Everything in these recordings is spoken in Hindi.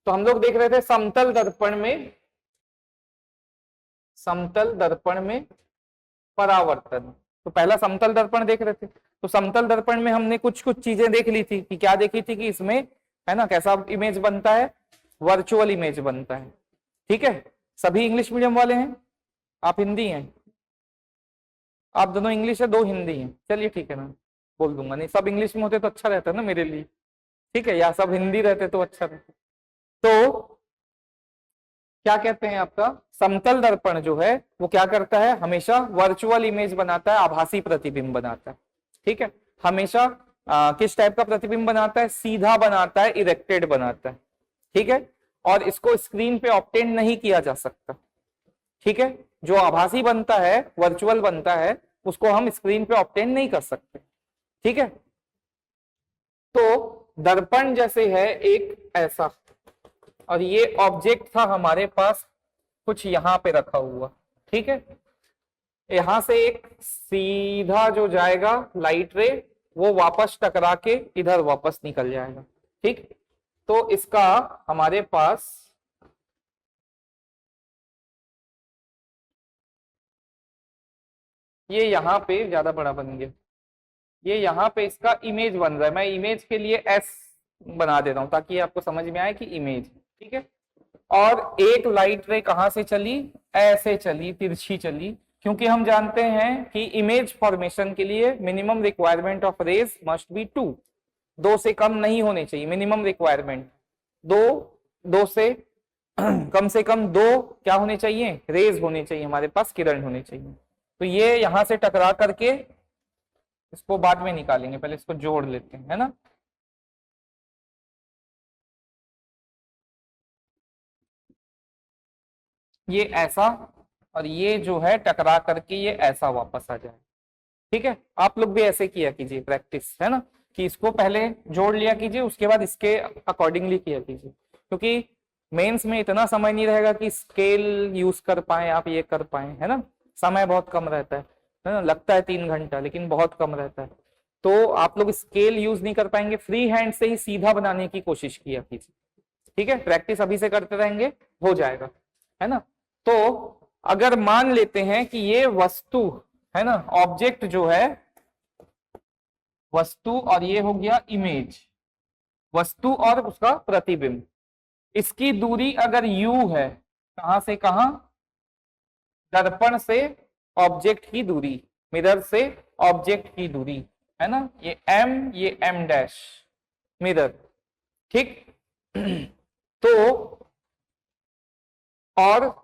तो हम लोग देख रहे थे समतल दर्पण में परावर्तन। तो पहला समतल दर्पण देख रहे थे, तो समतल दर्पण में हमने कुछ कुछ चीजें देख ली थी कि क्या देखी थी कि इसमें है ना कैसा इमेज बनता है, वर्चुअल इमेज बनता है। ठीक है, सभी इंग्लिश मीडियम वाले हैं, आप हिंदी हैं, आप दोनों इंग्लिश है, दो हिंदी हैं, चलिए ठीक है ना, बोल दूंगा, नहीं सब इंग्लिश में होते तो अच्छा रहता है ना मेरे लिए, ठीक है, या सब हिंदी रहते तो अच्छा रहता। तो क्या कहते हैं, आपका समतल दर्पण जो है वो क्या करता है, हमेशा वर्चुअल इमेज बनाता है, आभासी प्रतिबिंब बनाता है। ठीक है, हमेशा किस टाइप का प्रतिबिंब बनाता है, सीधा बनाता है, इरेक्टेड बनाता है। ठीक है, और इसको स्क्रीन पे ऑब्टेन नहीं किया जा सकता। ठीक है, जो आभासी बनता है, वर्चुअल बनता है, उसको हम स्क्रीन पे ऑब्टेन नहीं कर सकते। ठीक है, तो दर्पण जैसे है एक ऐसा, और ये ऑब्जेक्ट था हमारे पास कुछ यहां पे रखा हुआ। ठीक है, यहां से एक सीधा जो जाएगा लाइट रे, वो वापस टकरा के इधर वापस निकल जाएगा। ठीक, तो इसका हमारे पास ये यहां पे ज्यादा बड़ा बन गया, ये यहां पे इसका इमेज बन रहा है, मैं इमेज के लिए एस बना देता हूं ताकि आपको समझ में आए कि इमेज। ठीक है, और एक लाइट रे कहां से चली, ऐसे चली, तिरछी चली, क्योंकि हम जानते हैं कि इमेज फॉर्मेशन के लिए minimum requirement of rays must be 2, 2 से कम नहीं होने चाहिए, मिनिमम रिक्वायरमेंट 2, 2 से कम से कम 2 क्या होने चाहिए, रेज होने चाहिए, हमारे पास किरण होने चाहिए। तो ये यहां से टकरा करके, इसको बाद में निकालेंगे, पहले इसको जोड़ लेते हैं, है ना। ये ऐसा, और ये जो है टकरा करके ये ऐसा वापस आ जाए। ठीक है, आप लोग भी ऐसे किया कीजिए प्रैक्टिस, है ना, कि इसको पहले जोड़ लिया कीजिए, उसके बाद इसके अकॉर्डिंगली किया कीजिए, क्योंकि मेंस में इतना समय नहीं रहेगा कि स्केल यूज कर पाए, आप ये कर पाए, है ना, समय बहुत कम रहता है ना, लगता है 3 घंटा लेकिन बहुत कम रहता है, तो आप लोग स्केल यूज नहीं कर पाएंगे, फ्री हैंड से ही सीधा बनाने की कोशिश किया कीजिए। ठीक है, प्रैक्टिस अभी से करते रहेंगे, हो जाएगा, है ना। तो अगर मान लेते हैं कि ये वस्तु है ना, ऑब्जेक्ट जो है वस्तु, और ये हो गया इमेज, वस्तु और उसका प्रतिबिंब, इसकी दूरी अगर u है, कहां से कहां, दर्पण से ऑब्जेक्ट की दूरी, मिरर से ऑब्जेक्ट की दूरी, है ना, ये m, ये m डैश, मिरर। ठीक तो और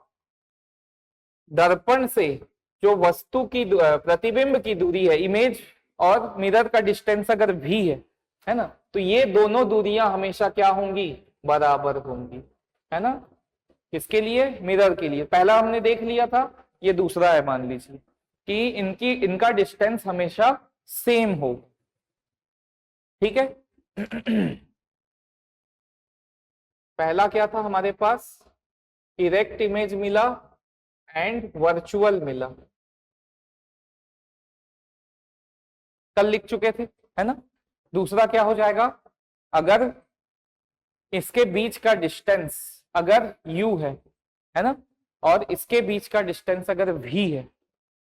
दर्पण से जो वस्तु की प्रतिबिंब की दूरी है, इमेज और मिरर का डिस्टेंस अगर v है ना, तो ये दोनों दूरियां हमेशा क्या होंगी, बराबर होंगी, है ना। किसके लिए, मिरर के लिए, पहला हमने देख लिया था, ये दूसरा है, मान लीजिए कि इनका डिस्टेंस हमेशा सेम हो। ठीक है पहला क्या था हमारे पास, इरेक्ट इमेज मिला एंड वर्चुअल मिला, कल लिख चुके थे, है ना। दूसरा क्या हो जाएगा, अगर इसके बीच का डिस्टेंस अगर u है ना, और इसके बीच का डिस्टेंस अगर v है,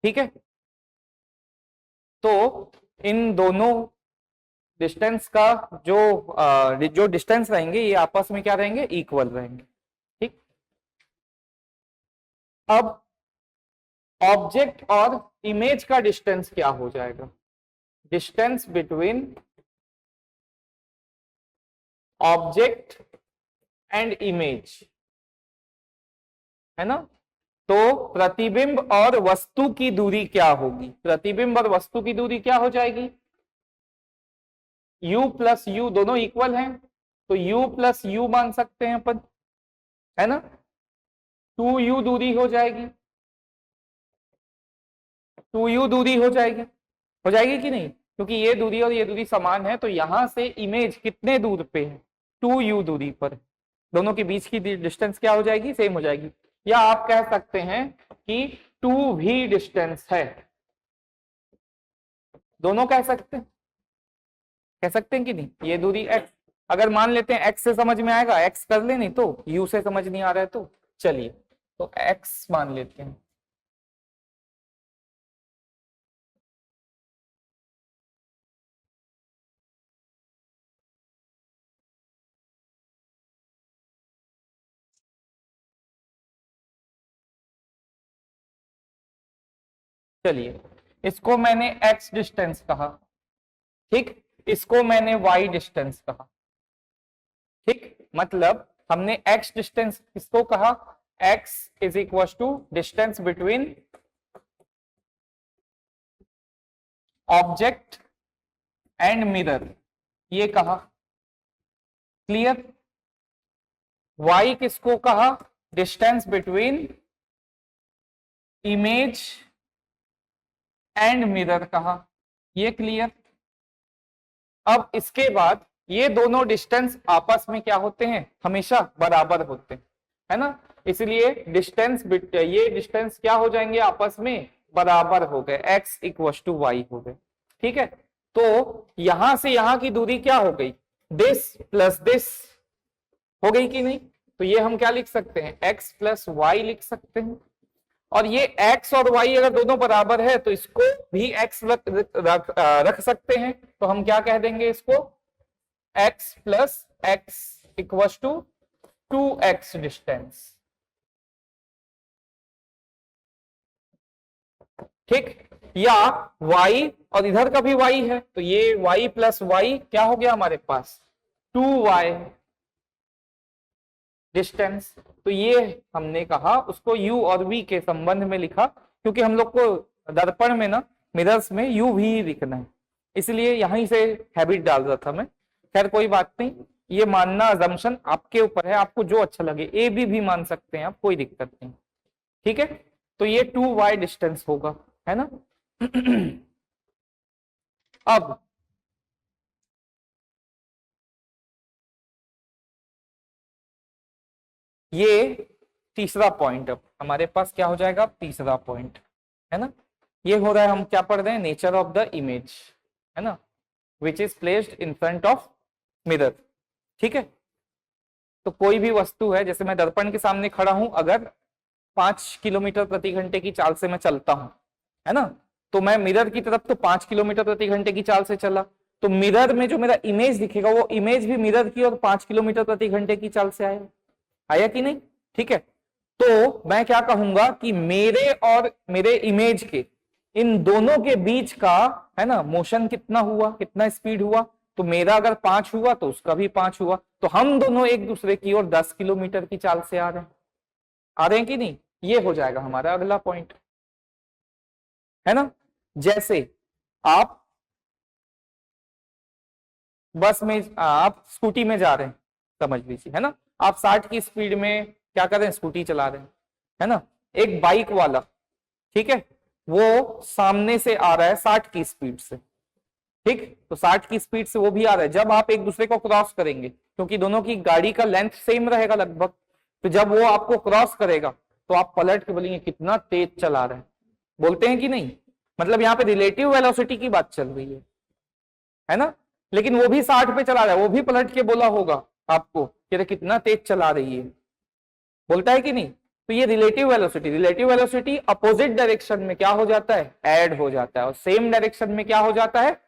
ठीक है, तो इन दोनों डिस्टेंस का जो डिस्टेंस रहेंगे ये आपस में क्या रहेंगे, इक्वल रहेंगे। ठीक, अब ऑब्जेक्ट और इमेज का डिस्टेंस क्या हो जाएगा, distance between object and image, है ना। तो प्रतिबिंब और वस्तु की दूरी क्या होगी, प्रतिबिंब और वस्तु की दूरी क्या हो जाएगी, u प्लस यू, दोनों इक्वल हैं, तो u प्लस यू मान सकते हैं अपन, है ना, 2u दूरी हो जाएगी, 2u दूरी हो जाएगी कि नहीं, क्योंकि ये दूरी और ये दूरी समान है, तो यहां से इमेज कितने दूर पे है, 2u दूरी पर, दोनों के बीच की डिस्टेंस क्या हो जाएगी, सेम हो जाएगी। या आप कह सकते हैं कि 2v डिस्टेंस है, दोनों कह सकते हैं कि नहीं, ये दूरी x, अगर मान लेते हैं x से समझ में आएगा x कर ले, नहीं तो u से समझ नहीं आ रहा है तो चलिए तो x मान लेते हैं। चलिए इसको मैंने x डिस्टेंस कहा, ठीक, इसको मैंने y डिस्टेंस कहा, ठीक, मतलब हमने x डिस्टेंस किसको कहा, x is equal to distance between object and mirror, ये कहा, क्लियर। y किसको कहा, distance between image and mirror कहा, ये क्लियर। अब इसके बाद ये दोनों डिस्टेंस आपस में क्या होते हैं, हमेशा बराबर होते हैं, है ना, इसलिए डिस्टेंस ये डिस्टेंस क्या हो जाएंगे, आपस में बराबर हो गए, x इक्वल टू वाई हो गए, ठीक है। तो यहां से यहां की दूरी क्या हो गई, दिस प्लस दिस हो गई कि नहीं, तो ये हम क्या लिख सकते हैं, x प्लस वाई लिख सकते हैं। और ये x और y अगर दोनों बराबर है तो इसको भी x रख सकते हैं, तो हम क्या कह देंगे इसको, x plus x equal to 2x distance, ठीक, या y और इधर का भी y है तो ये y प्लस वाई क्या हो गया हमारे पास, 2y डिस्टेंस। तो ये हमने कहा उसको u और v के संबंध में लिखा, क्योंकि हम लोग को दर्पण में ना मिरर्स में u भी दिखना है, इसलिए यहीं से हैबिट डाल रहा था मैं। खैर कोई बात नहीं, ये मानना अजम्पशन आपके ऊपर है, आपको जो अच्छा लगे, ए बी भी मान सकते हैं आप, कोई दिक्कत नहीं, ठीक है। तो ये 2y डिस्टेंस होगा, है ना। अब ये तीसरा पॉइंट, अब हमारे पास क्या हो जाएगा, तीसरा पॉइंट, है ना। ये हो रहा है, हम क्या पढ़ रहे हैं, नेचर ऑफ द इमेज, है ना, which is placed in front of mirror, ठीक है। तो कोई भी वस्तु है, जैसे मैं दर्पण के सामने खड़ा हूं, अगर 5 किलोमीटर प्रति घंटे की चाल से मैं चलता हूं, है ना, तो मैं मिरर की तरफ तो 5 किलोमीटर प्रति घंटे की चाल से चला, तो मिरर में जो मेरा इमेज दिखेगा वो इमेज भी मिरर की और 5 किलोमीटर प्रति घंटे की चाल से आया, आया कि नहीं, ठीक है। तो मैं क्या कहूंगा कि मेरे और मेरे इमेज के इन दोनों के बीच का, है ना, मोशन कितना हुआ, कितना स्पीड हुआ, तो मेरा अगर 5 हुआ तो उसका भी 5 हुआ, तो हम दोनों एक दूसरे की ओर 10 किलोमीटर की चाल से आ रहे हैं, आ रहे हैं कि नहीं, ये हो जाएगा हमारा अगला पॉइंट, है ना। जैसे आप बस में, आप स्कूटी में जा रहे हैं, समझ लीजिए, है ना, आप 60 की स्पीड में क्या कर रहे हैं, स्कूटी चला रहे हैं, है ना। एक बाइक वाला, ठीक है, वो सामने से आ रहा है 60 की स्पीड से, ठीक, तो 60 की स्पीड से वो भी आ रहा है। जब आप एक दूसरे को क्रॉस करेंगे, क्योंकि दोनों की गाड़ी का लेंथ सेम रहेगा लगभग, तो जब वो आपको क्रॉस करेगा तो आप पलट के बोलेंगे कितना तेज चला रहे हैं, बोलते हैं कि नहीं, मतलब यहाँ पे रिलेटिव वेलोसिटी की बात चल रही है ना। लेकिन वो भी 60 पे चला रहा है, वो भी पलट के बोला होगा आपको कि कितना तेज चला रही है, बोलता है कि नहीं। तो ये रिलेटिव वेलोसिटी अपोजिट डायरेक्शन में क्या हो जाता है, ऐड हो जाता है, और सेम डायरेक्शन में क्या हो जाता है,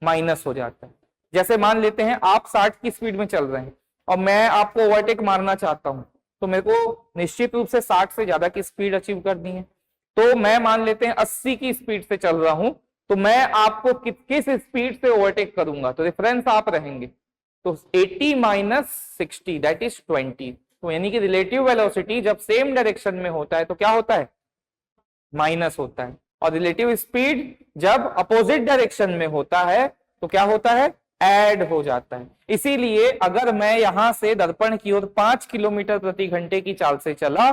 माइनस हो जाता है। जैसे मान लेते हैं आप 60 की स्पीड में चल रहे हैं और मैं आपको ओवरटेक मारना चाहता हूं, तो मेरे को निश्चित रूप से 60 से ज्यादा की स्पीड अचीव करनी है, तो मैं मान लेते हैं 80 की स्पीड से चल रहा हूं, तो मैं आपको किस स्पीड से ओवरटेक करूंगा, तो रेफरेंस आप रहेंगे, तो 80 माइनस 60 दैट इज 20। तो यानी कि रिलेटिव वेलोसिटी जब सेम डायरेक्शन में होता है तो क्या होता है, माइनस होता है, और रिलेटिव स्पीड जब अपोजिट डायरेक्शन में होता है तो क्या होता है, ऐड हो जाता है। इसीलिए अगर मैं यहां से दर्पण की ओर 5 किलोमीटर प्रति घंटे की चाल से चला,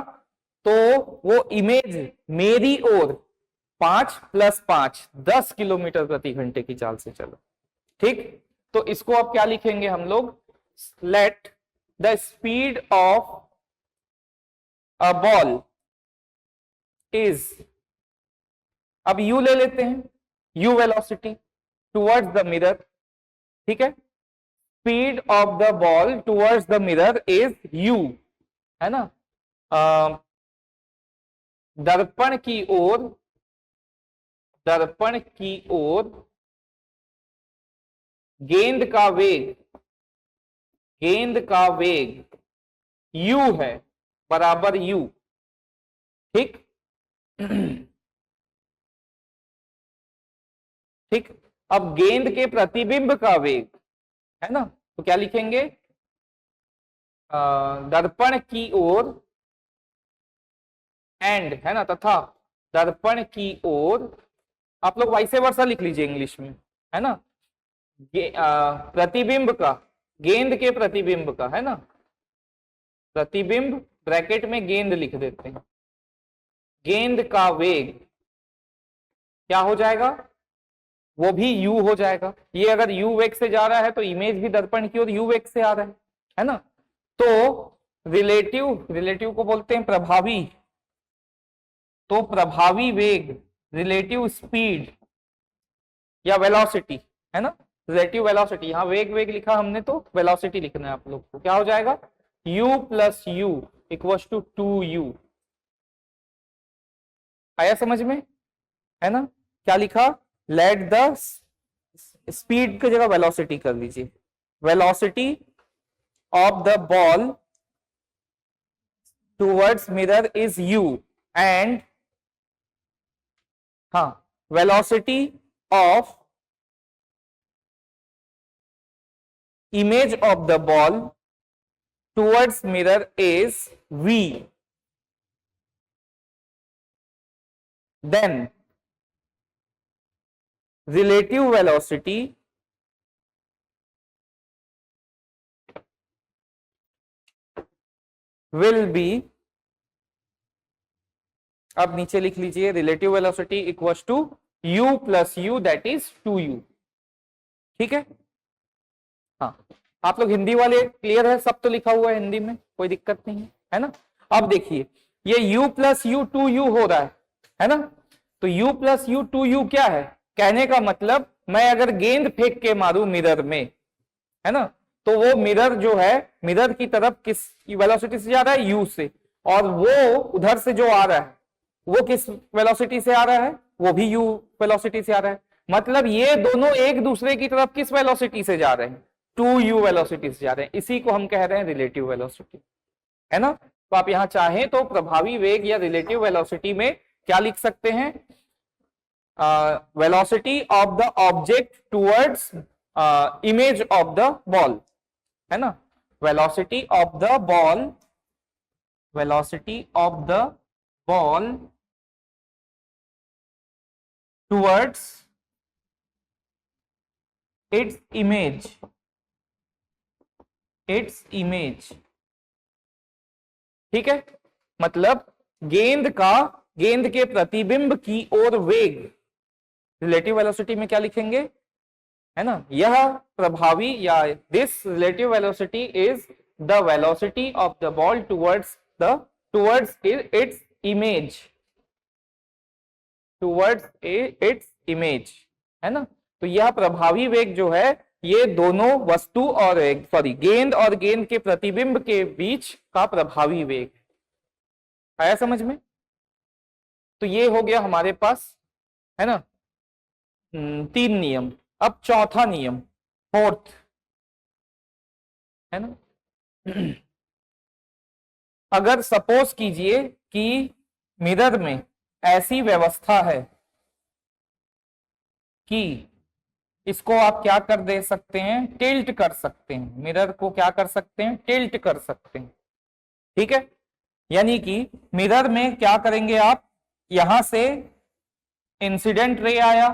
तो वो इमेज मेरी ओर 5 + 5 10 किलोमीटर प्रति घंटे की चाल से चला, ठीक। तो इसको अब क्या लिखेंगे हम लोग, let the speed of a ball is, अब u ले लेते हैं, u velocity towards the mirror, ठीक है, speed of the ball towards the mirror is u, है ना। दर्पण की ओर गेंद का वेग u है, बराबर u। ठीक ठीक। अब गेंद के प्रतिबिंब का वेग, है ना, तो क्या लिखेंगे, दर्पण की ओर एंड, है ना, तथा दर्पण की ओर, आप लोग वाइसे वर्सा लिख लीजिए इंग्लिश में, है ना, प्रतिबिंब का, गेंद के प्रतिबिंब का, है ना, प्रतिबिंब ब्रैकेट में गेंद लिख देते हैं, गेंद का वेग क्या हो जाएगा, वो भी u हो जाएगा। ये अगर u वेग से जा रहा है तो इमेज भी दर्पण की ओर u वेग से आ रहा है ना। तो रिलेटिव को बोलते हैं प्रभावी, तो प्रभावी वेग, रिलेटिव स्पीड या वेलोसिटी, है ना, रिलेटिव वेलोसिटी, यहाँ वेग लिखा हमने तो वेलोसिटी लिखना है आप लोग को, क्या हो जाएगा, u plus u equal to 2u। आया समझ में, है ना। क्या लिखा, लेट द स्पीड की जगह वेलोसिटी कर लीजिए, velocity of the ball towards mirror is u and, हाँ, velocity of image of the ball towards mirror is v, then relative velocity will be, अब नीचे लिख लीजिए, relative velocity equals to u plus u that is 2u। ठीक है, हाँ, आप लोग हिंदी वाले क्लियर है, सब तो लिखा हुआ है हिंदी में, कोई दिक्कत नहीं है ना। अब देखिए ये u प्लस u 2u हो रहा है ना, तो u प्लस u 2u क्या है, कहने का मतलब मैं अगर गेंद फेंक के मारूं मिरर में, है ना, तो वो मिरर जो है, मिरर की तरफ किस वेलोसिटी से जा रहा है, u से, और वो उधर से जो आ रहा है वो किस वेलोसिटी से आ रहा है, वो भी u वेलोसिटी से आ रहा है। मतलब ये दोनों एक दूसरे की तरफ किस वेलोसिटी से जा रहे हैं, 2u वेलोसिटी से जा रहे हैं, इसी को हम कह रहे हैं रिलेटिव वेलोसिटी, है ना। तो आप यहां चाहें तो प्रभावी वेग या रिलेटिव वेलोसिटी में क्या लिख सकते हैं, velocity of the object towards image of the ball, है ना, velocity of the ball, velocity of the ball towards its image, ठीक है, मतलब गेंद के प्रतिबिंब की ओर वेग, रिलेटिव वेलोसिटी में क्या लिखेंगे, है ना, यह प्रभावी या this relative velocity is the velocity of the ball towards its image, है ना। तो यह प्रभावी वेग जो है, ये दोनों वस्तु और गेंद और गेंद के प्रतिबिंब के बीच का प्रभावी वेग, आया समझ में। तो ये हो गया हमारे पास, है ना, 3 नियम। अब चौथा नियम, फोर्थ, है ना। अगर सपोज कीजिए कि मिरर में ऐसी व्यवस्था है कि इसको आप क्या कर दे सकते हैं, टिल्ट कर सकते हैं, मिरर को क्या कर सकते हैं, टिल्ट कर सकते हैं, ठीक है। यानी कि मिरर में क्या करेंगे आप, यहां से इंसिडेंट रे आया,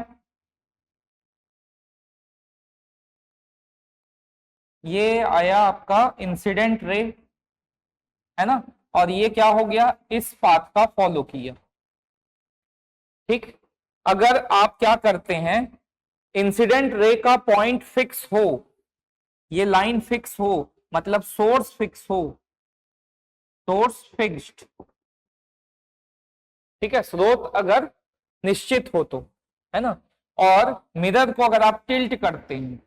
ये आया आपका इंसिडेंट रे, है ना, और ये क्या हो गया, इस पाथ का फॉलो किया, ठीक। अगर आप क्या करते हैं, इंसिडेंट रे का पॉइंट फिक्स हो, ये लाइन फिक्स हो, मतलब सोर्स फिक्स हो, सोर्स फिक्स्ड, ठीक है, स्रोत अगर निश्चित हो तो, है ना, और मिरर को अगर आप टिल्ट करते हैं,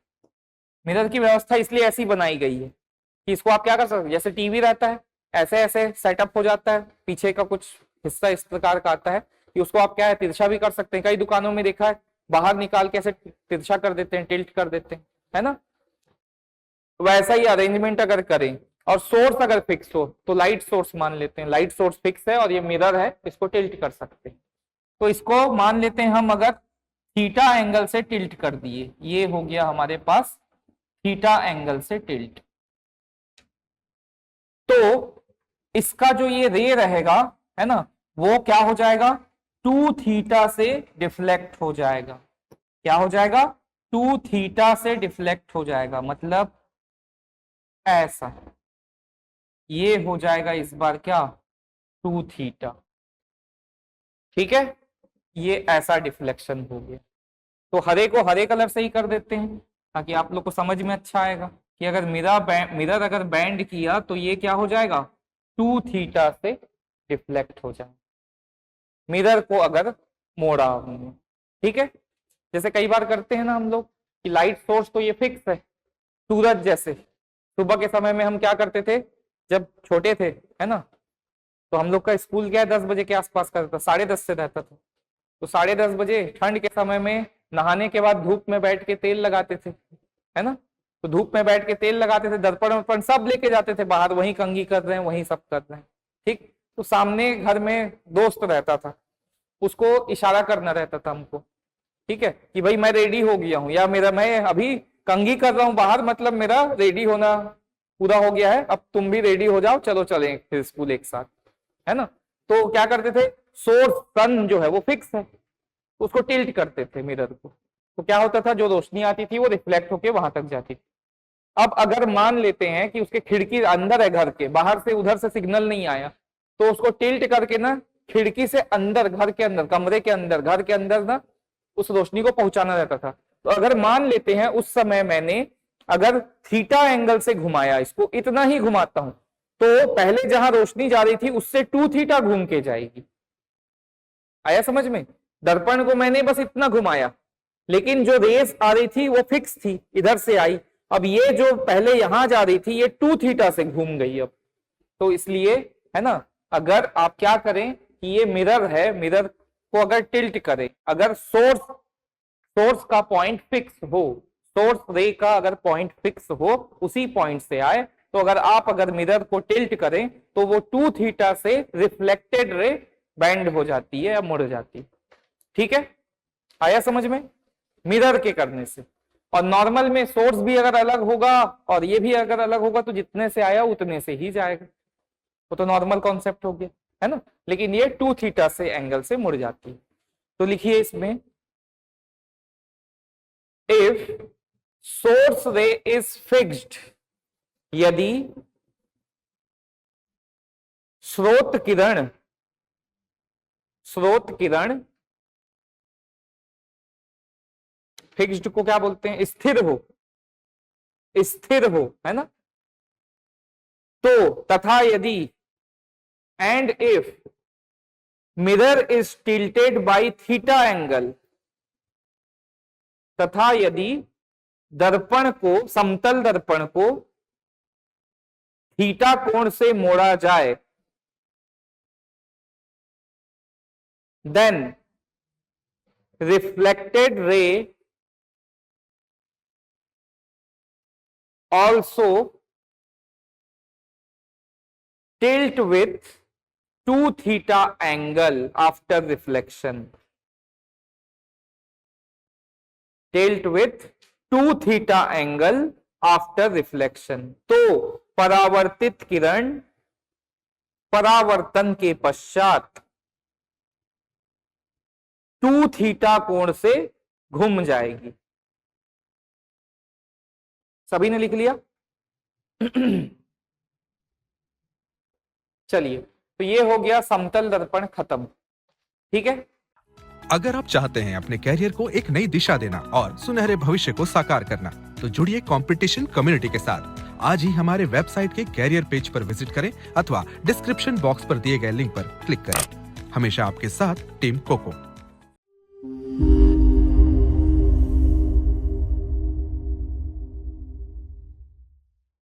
मिरर की व्यवस्था इसलिए ऐसी बनाई गई है कि इसको आप क्या कर सकते हैं, जैसे टीवी रहता है ऐसे ऐसे सेटअप हो जाता है, पीछे का कुछ हिस्सा इस प्रकार का आता है कि उसको आप क्या है तिरछा भी कर सकते हैं। कई दुकानों में देखा है बाहर निकाल के ऐसे तिरछा कर देते हैं, टिल्ट कर देते हैं, है ना। वैसा ही अरेंजमेंट अगर करें और सोर्स अगर फिक्स हो तो लाइट सोर्स मान लेते हैं, लाइट सोर्स फिक्स है और ये मिरर है, इसको टिल्ट कर सकते हैं। तो इसको मान लेते हैं हम अगर थीटा एंगल से टिल्ट कर दिए, ये हो गया हमारे पास थीटा एंगल से टिल्ट, तो इसका जो ये रे रहेगा है ना वो क्या हो जाएगा, 2 थीटा से डिफ्लेक्ट हो जाएगा। क्या हो जाएगा, 2 थीटा से डिफ्लेक्ट हो जाएगा, मतलब ऐसा ये हो जाएगा इस बार क्या 2 थीटा, ठीक है। ये ऐसा डिफ्लेक्शन हो गया। तो हरे को हरे कलर से ही कर देते हैं ताकि आप लोग को समझ में अच्छा आएगा कि अगर मिरर अगर बैंड किया तो ये क्या हो जाएगा 2 थीटा से डिफ्लेक्ट हो जाए, मिरर को अगर मोड़ा हमने, ठीक है। जैसे कई बार करते हैं ना हम लोग कि लाइट सोर्स तो ये फिक्स है, सूरज जैसे सुबह के समय में हम क्या करते थे जब छोटे थे, है ना, तो हम लोग का स्कूल क्या है 10 बजे के आसपास का था, 10:30 से रहता था। तो 10:30 बजे ठंड के समय में नहाने के बाद धूप में बैठ के तेल लगाते थे, है ना। तो धूप में बैठ के तेल लगाते थे, दर्पण वर्पण सब लेके जाते थे बाहर, वहीं कंघी कर रहे हैं वहीं सब कर रहे हैं, ठीक। तो सामने घर में दोस्त रहता था, उसको इशारा करना रहता था हमको, ठीक है, कि भाई मैं रेडी हो गया हूँ, या मैं अभी कंघी कर रहा हूँ बाहर, मतलब मेरा रेडी होना पूरा हो गया है, अब तुम भी रेडी हो जाओ, चलो चलें फिर स्कूल एक साथ, है ना। तो क्या करते थे, सोर्स सन जो है वो फिक्स है, उसको टिल्ट करते थे मिरर को, तो क्या होता था जो रोशनी आती थी वो रिफ्लेक्ट होके वहां तक जाती थी। अब अगर मान लेते हैं कि उसके खिड़की अंदर है, घर के बाहर से उधर से सिग्नल नहीं आया, तो उसको टिल्ट करके ना खिड़की से अंदर, घर के अंदर, कमरे के अंदर, घर के अंदर ना उस रोशनी को पहुंचाना रहता था। तो अगर मान लेते हैं उस समय मैंने अगर थीटा एंगल से घुमाया, इसको इतना ही घुमाता हूं, तो पहले जहां रोशनी जा रही थी उससे 2 थीटा घूम के जाएगी। आया समझ में, दर्पण को मैंने बस इतना घुमाया, लेकिन जो रेस आ रही थी वो फिक्स थी, इधर से आई, अब ये जो पहले यहां जा रही थी ये 2 थीटा से घूम गई अब। तो इसलिए है ना, अगर आप क्या करें कि ये मिरर है, मिरर को अगर टिल्ट करें, अगर सोर्स का पॉइंट फिक्स हो, सोर्स रे का अगर पॉइंट फिक्स हो, उसी पॉइंट से आए, तो अगर मिरर को टिल्ट करें तो वो 2 थीटा से रिफ्लेक्टेड रे बैंड हो जाती है या मुड़ जाती है, ठीक है। आया समझ में, मिरर के करने से। और नॉर्मल में सोर्स भी अगर अलग होगा और ये भी अगर अलग होगा तो जितने से आया उतने से ही जाएगा, वो तो नॉर्मल कॉन्सेप्ट हो गया, है ना। लेकिन ये 2 थीटा से एंगल से मुड़ जाती है। तो लिखिए इसमें, इफ सोर्स रे इज फिक्स्ड, यदि स्रोत किरण फिक्स्ड को क्या बोलते हैं, स्थिर हो, है ना। तो तथा यदि, and if mirror is tilted by theta angle, तथा यदि दर्पण को, समतल दर्पण को थीटा कोण से मोड़ा जाए, then reflected ray also tilt with 2 theta angle after reflection, tilt with 2 theta angle after reflection। तो परावर्तित किरण परावर्तन के पश्चात 2 थीटा कोण से घूम जाएगी। सभी ने लिख लिया? चलिए, तो ये हो गया समतल दर्पण खत्म, ठीक है। अगर आप चाहते हैं अपने कैरियर को एक नई दिशा देना और सुनहरे भविष्य को साकार करना, तो जुड़िए कंपटीशन कम्युनिटी के साथ। आज ही हमारे वेबसाइट के कैरियर पेज पर विजिट करें अथवा डिस्क्रिप्शन बॉक्स पर दिए गए लिंक पर क्लिक करें। हमेशा आपके साथ टीम कोको।